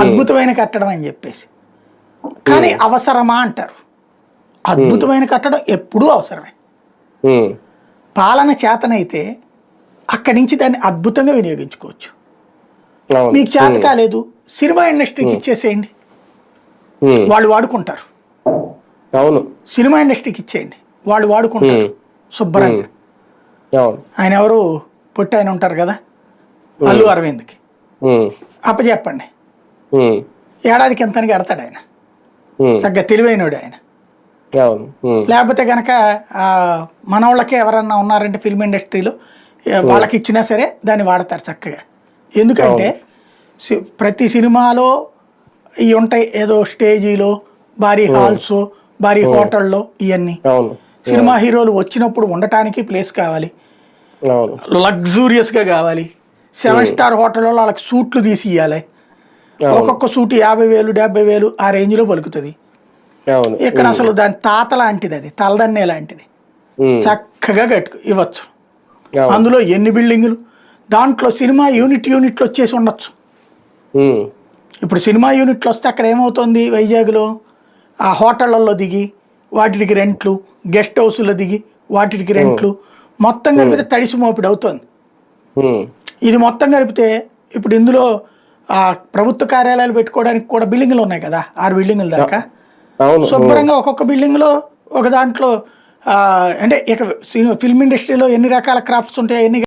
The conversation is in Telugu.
అద్భుతమైన కట్టడం అని చెప్పేసి. కానీ అవసరమా అంటారు. అద్భుతమైన కట్టడం ఎప్పుడూ అవసరమే. పాలన చేతనైతే అక్కడి నుంచి దాన్ని అద్భుతంగా వినియోగించుకోవచ్చు. మీకు చేత కాలేదు, సినిమా ఇండస్ట్రీకి ఇచ్చేసేయండి, వాళ్ళు వాడుకుంటారు. సినిమా ఇండస్ట్రీకి ఇచ్చేయండి, వాళ్ళు వాడుకుంటారు శుభ్రంగా. ఆయన ఎవరు పొట్టి ఆయన ఉంటారు కదా, అల్లు అరవింద్కి అప్పచెప్పండి, ఏడాదికి ఎంతని కడతాడు ఆయన. చక్కగా తెలివైనడు ఆయన. లేకపోతే కనుక మనవాళ్ళకే ఎవరన్నా ఉన్నారంటే ఫిల్మ్ ఇండస్ట్రీలో వాళ్ళకి ఇచ్చినా సరే దాన్ని వాడతారు చక్కగా. ఎందుకంటే ప్రతి సినిమాలో ఇవి ఉంటాయి, ఏదో స్టేజీలో భారీ హాల్స్, భారీ హోటల్లో, ఇవన్నీ సినిమా హీరోలు వచ్చినప్పుడు ఉండటానికి ప్లేస్ కావాలి, లగ్జూరియస్గా కావాలి. 7 స్టార్ హోటల్లో వాళ్ళకి సూట్లు తీసి ఇవ్వాలి. ఒక్కొక్క సూటు 50,000 70,000 ఆ రేంజ్లో పలుకుతుంది. ఇక్కడ అసలు దాని తాత లాంటిది, అది తలదన్నే లాంటిది, చక్కగా ఇవ్వచ్చు. అందులో ఎన్ని బిల్డింగులు, దాంట్లో సినిమా యూనిట్లు వచ్చేసి ఉండొచ్చు. ఇప్పుడు సినిమా యూనిట్లు వస్తే అక్కడ ఏమవుతుంది, వైజాగ్లో ఆ హోటళ్లలో దిగి వాటికి రెంట్లు, గెస్ట్ హౌస్లో దిగి వాటికి రెంట్లు, మొత్తం కలిపితే తడిసి మోపిడి అవుతుంది. ఇది మొత్తం కలిపితే ఇప్పుడు ఇందులో ప్రభుత్వ కార్యాలయాలు పెట్టుకోవడానికి కూడా బిల్డింగ్లు ఉన్నాయి కదా, 6 బిల్డింగుల దాకా. శుభ్రంగా ఒక్కొక్క బిల్డింగ్లో ఒక దాంట్లో అంటే ఇక ఫిల్మ్ ఇండస్ట్రీలో ఎన్ని రకాల క్రాఫ్ట్స్ ఉంటాయి, ఎన్ని